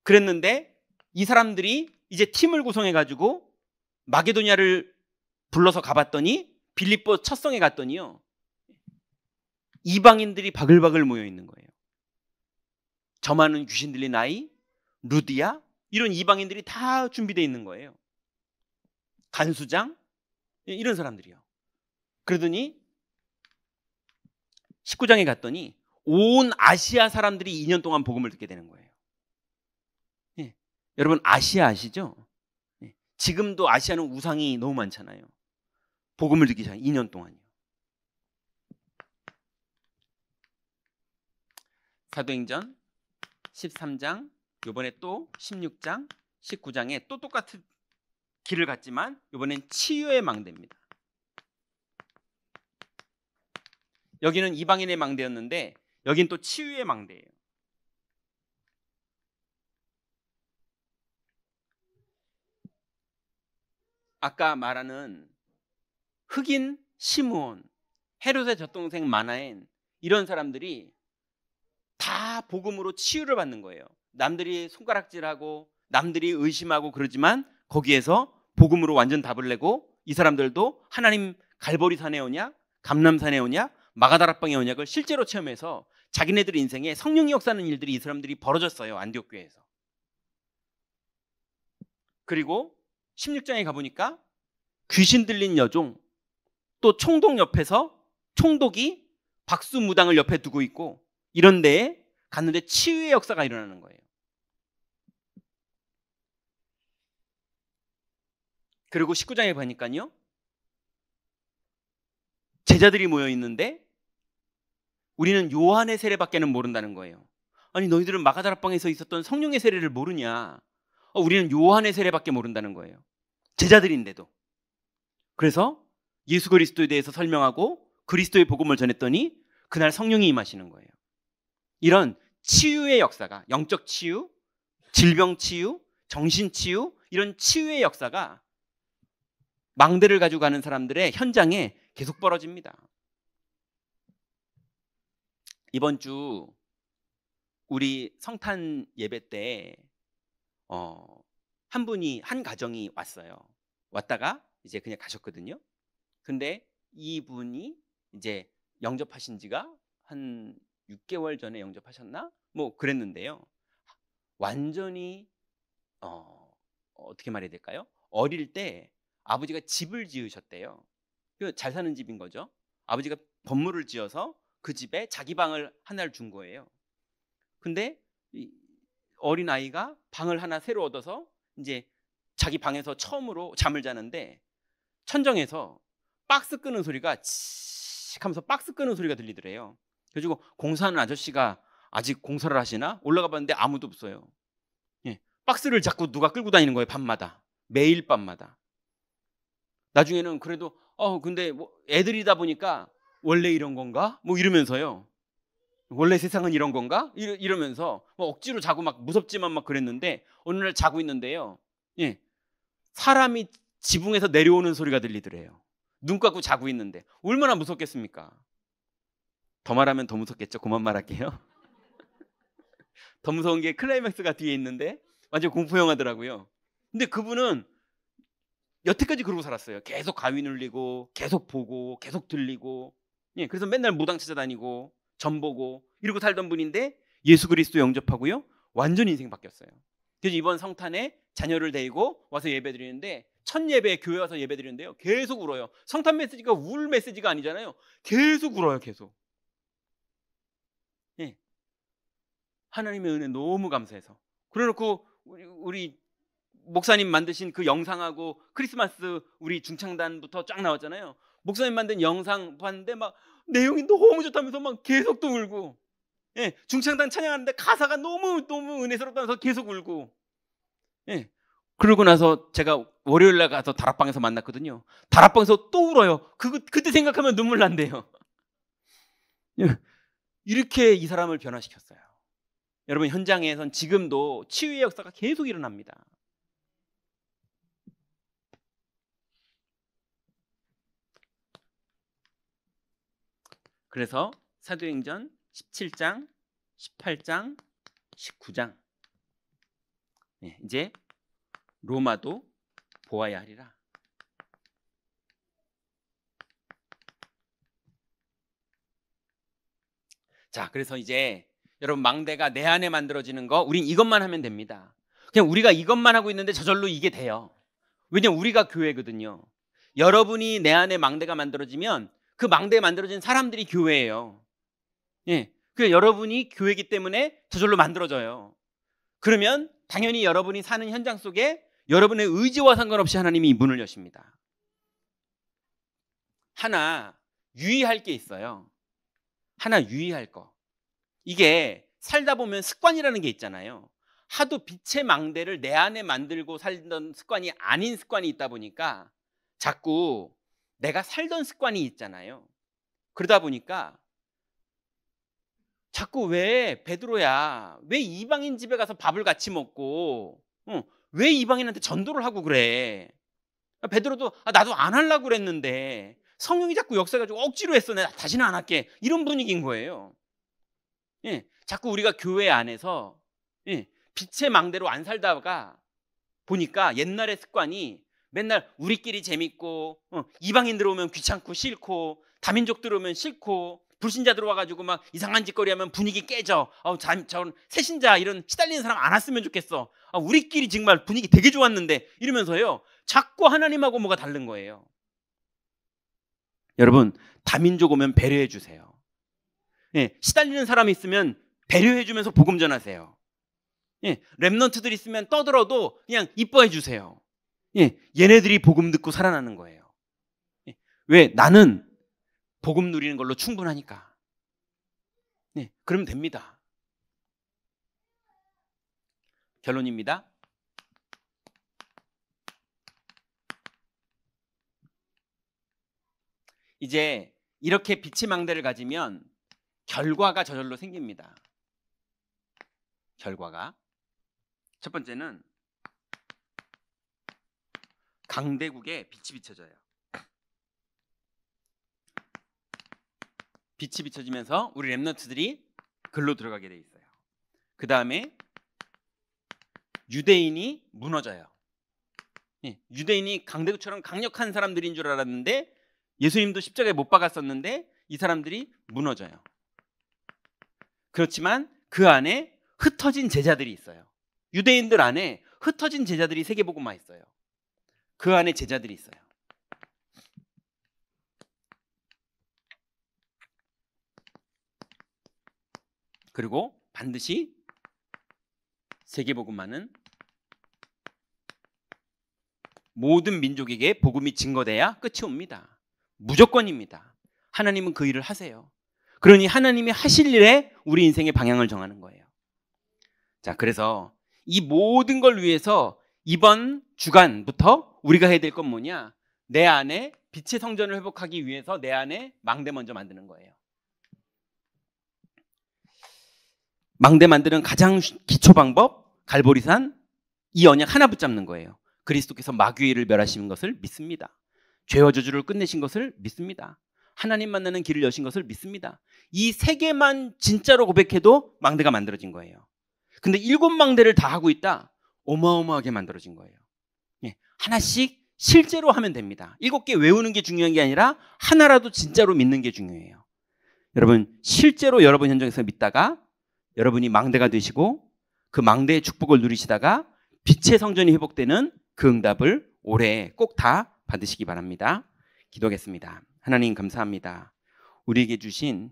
A: 그랬는데 이 사람들이 이제 팀을 구성해가지고 마게도냐를 불러서 가봤더니 빌립보 첫 성에 갔더니요, 이방인들이 바글바글 모여 있는 거예요. 저 많은 귀신 들린 아이, 루디아, 이런 이방인들이 다 준비되어 있는 거예요. 간수장, 이런 사람들이요. 그러더니 19장에 갔더니 온 아시아 사람들이 2년 동안 복음을 듣게 되는 거예요. 예. 여러분 아시아 아시죠? 예. 지금도 아시아는 우상이 너무 많잖아요. 복음을 듣기 전에 2년 동안요. 사도행전 13장, 이번에 또 16장, 19장에 또 똑같은 길을 갔지만 이번엔 치유의 망대입니다. 여기는 이방인의 망대였는데 여긴 또 치유의 망대예요. 아까 말하는 흑인 시므온, 헤롯의 젖동생 마나엔, 이런 사람들이 다 복음으로 치유를 받는 거예요. 남들이 손가락질하고 남들이 의심하고 그러지만 거기에서 복음으로 완전 답을 내고 이 사람들도 하나님 갈보리 산에 오냐, 감람산에 오냐, 마가다락방에 오냐를 실제로 체험해서 자기네들 인생에 성령이 역사하는 일들이 이 사람들이 벌어졌어요. 안디옥 교회에서. 그리고 16장에 가보니까 귀신 들린 여종, 또 총독 옆에서 총독이 박수무당을 옆에 두고 있고, 이런 데에 갔는데 치유의 역사가 일어나는 거예요. 그리고 19장에 보니까요, 제자들이 모여 있는데 우리는 요한의 세례밖에는 모른다는 거예요. 아니 너희들은 마가다락방에서 있었던 성령의 세례를 모르냐? 우리는 요한의 세례밖에 모른다는 거예요. 제자들인데도. 그래서 예수 그리스도에 대해서 설명하고 그리스도의 복음을 전했더니 그날 성령이 임하시는 거예요. 이런 치유의 역사가, 영적 치유, 질병 치유, 정신 치유, 이런 치유의 역사가 망대를 가지고 가는 사람들의 현장에 계속 벌어집니다. 이번 주 우리 성탄 예배 때 한 가정이 왔어요. 왔다가 이제 그냥 가셨거든요. 근데 이분이 이제 영접하신 지가 한 6개월 전에 영접하셨나? 뭐 그랬는데요. 완전히 어떻게 말해야 될까요? 어릴 때 아버지가 집을 지으셨대요. 잘 사는 집인 거죠. 아버지가 건물을 지어서 그 집에 자기 방을 하나를 준 거예요. 근데 이 어린 아이가 방을 하나 새로 얻어서 이제 자기 방에서 처음으로 잠을 자는데 천정에서 박스 끄는 소리가 칙 하면서 박스 끄는 소리가 들리더래요. 그래가지고 공사하는 아저씨가 아직 공사를 하시나? 올라가 봤는데 아무도 없어요. 예, 박스를 자꾸 누가 끌고 다니는 거예요. 밤마다. 매일 밤마다. 나중에는 그래도 근데 뭐 애들이다 보니까 원래 이런 건가? 뭐 이러면서요. 원래 세상은 이런 건가? 이러면서 뭐 억지로 자고 막 무섭지만 막 그랬는데 어느 날 자고 있는데요. 예, 사람이 지붕에서 내려오는 소리가 들리더래요. 눈 감고 자고 있는데 얼마나 무섭겠습니까? 더 말하면 더 무섭겠죠. 그만 말할게요. 더 무서운 게 클라이맥스가 뒤에 있는데 완전 공포 영화더라고요. 근데 그분은 여태까지 그러고 살았어요. 계속 가위 눌리고 계속 보고 계속 들리고, 예, 그래서 맨날 무당 찾아다니고 점 보고 이러고 살던 분인데 예수 그리스도 영접하고요. 완전 인생 바뀌었어요. 그래서 이번 성탄에 자녀를 데리고 와서 예배드리는데 첫 예배에 교회 와서 예배드리는데요. 계속 울어요. 성탄 메시지가 울 메시지가 아니잖아요. 계속 울어요. 계속. 예. 하나님의 은혜 너무 감사해서. 그래놓고 우리 목사님 만드신 그 영상하고 크리스마스 우리 중창단부터 쫙 나왔잖아요. 목사님 만든 영상 봤는데 막 내용이 너무 좋다면서 막 계속 또 울고, 예, 중창단 찬양하는데 가사가 너무 은혜스럽다면서 계속 울고, 예. 그러고 나서 제가 월요일 날 가서 다락방에서 만났거든요. 다락방에서 또 울어요. 그때 생각하면 눈물 난대요. 이렇게 이 사람을 변화시켰어요. 여러분, 현장에선 지금도 치유의 역사가 계속 일어납니다. 그래서 사도행전 17장, 18장, 19장, 네, 이제 로마도 보아야 하리라. 자, 그래서 이제 여러분, 망대가 내 안에 만들어지는 거, 우린 이것만 하면 됩니다. 그냥 우리가 이것만 하고 있는데 저절로 이게 돼요. 왜냐면 우리가 교회거든요. 여러분이 내 안에 망대가 만들어지면 그 망대에 만들어진 사람들이 교회예요. 예, 그 여러분이 교회이기 때문에 저절로 만들어져요. 그러면 당연히 여러분이 사는 현장 속에 여러분의 의지와 상관없이 하나님이 문을 여십니다. 하나 유의할 게 있어요. 하나 유의할 거. 이게 살다 보면 습관이라는 게 있잖아요. 하도 빛의 망대를 내 안에 만들고 살던 습관이 아닌 습관이 있다 보니까 자꾸 내가 살던 습관이 있잖아요. 그러다 보니까 자꾸 왜 베드로야, 왜 이방인 집에 가서 밥을 같이 먹고 왜 이방인한테 전도를 하고 그래? 베드로도 나도 안 하려고 그랬는데 성령이 자꾸 역사해가지고 억지로 했어. 내가 다시는 안 할게. 이런 분위기인 거예요. 예, 자꾸 우리가 교회 안에서, 예, 빛의 망대로 안 살다가 보니까 옛날의 습관이 맨날 우리끼리 재밌고, 이방인 들어오면 귀찮고 싫고, 다민족 들어오면 싫고, 불신자 들어와가지고 막 이상한 짓거리 하면 분위기 깨져. 전 새신자 이런 시달리는 사람 안 왔으면 좋겠어. 우리끼리 정말 분위기 되게 좋았는데 이러면서요, 자꾸 하나님하고 뭐가 다른 거예요. 여러분, 다민족 오면 배려해 주세요. 예, 시달리는 사람이 있으면 배려해 주면서 복음 전하세요. 예, 렘넌트들 있으면 떠들어도 그냥 이뻐해 주세요. 예, 얘네들이 복음 듣고 살아나는 거예요. 예, 왜? 나는 복음 누리는 걸로 충분하니까. 네, 그러면 됩니다. 결론입니다. 이제 이렇게 빛의 망대를 가지면 결과가 저절로 생깁니다. 결과가. 첫 번째는 강대국에 빛이 비춰져요. 빛이 비춰지면서 우리 렘넌트들이 글로 들어가게 돼 있어요. 그 다음에 유대인이 무너져요. 유대인이 강대국처럼 강력한 사람들인 줄 알았는데 예수님도 십자가에 못 박았었는데 이 사람들이 무너져요. 그렇지만 그 안에 흩어진 제자들이 있어요. 유대인들 안에 흩어진 제자들이 세계복음화 있어요. 그 안에 제자들이 있어요. 그리고 반드시 세계복음화는 모든 민족에게 복음이 증거돼야 끝이 옵니다. 무조건입니다. 하나님은 그 일을 하세요. 그러니 하나님이 하실 일에 우리 인생의 방향을 정하는 거예요. 자, 그래서 이 모든 걸 위해서 이번 주간부터 우리가 해야 될 건 뭐냐? 내 안에 빛의 성전을 회복하기 위해서 내 안에 망대 먼저 만드는 거예요. 망대 만드는 가장 기초 방법, 갈보리산 이 언약 하나 붙잡는 거예요. 그리스도께서 마귀의 일을 멸하시는 것을 믿습니다. 죄와 저주를 끝내신 것을 믿습니다. 하나님 만나는 길을 여신 것을 믿습니다. 이 세 개만 진짜로 고백해도 망대가 만들어진 거예요. 근데 7망대를 다 하고 있다? 어마어마하게 만들어진 거예요. 하나씩 실제로 하면 됩니다. 7개 외우는 게 중요한 게 아니라 하나라도 진짜로 믿는 게 중요해요. 여러분, 실제로 여러분 현장에서 믿다가 여러분이 망대가 되시고 그 망대의 축복을 누리시다가 빛의 성전이 회복되는 그 응답을 올해 꼭 다 받으시기 바랍니다. 기도하겠습니다. 하나님 감사합니다. 우리에게 주신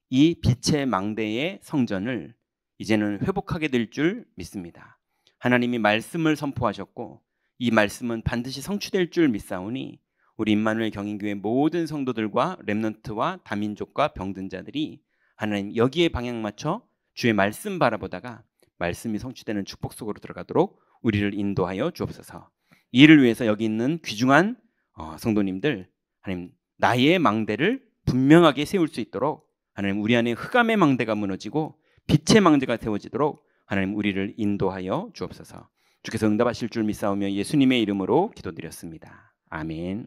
A: 이 빛의 망대의 성전을 이제는 회복하게 될 줄 믿습니다. 하나님이 말씀을 선포하셨고 이 말씀은 반드시 성취될 줄 믿사오니 우리 임마누엘 경인교회 모든 성도들과 렘넌트와 다민족과 병든 자들이 하나님 여기에 방향 맞춰 주의 말씀 바라보다가 말씀이 성취되는 축복 속으로 들어가도록 우리를 인도하여 주옵소서. 이 일을 위해서 여기 있는 귀중한 성도님들 하나님 나의 망대를 분명하게 세울 수 있도록 하나님 우리 안에 흑암의 망대가 무너지고 빛의 망대가 세워지도록 하나님 우리를 인도하여 주옵소서. 주께서 응답하실 줄 믿사오며 예수님의 이름으로 기도드렸습니다. 아멘.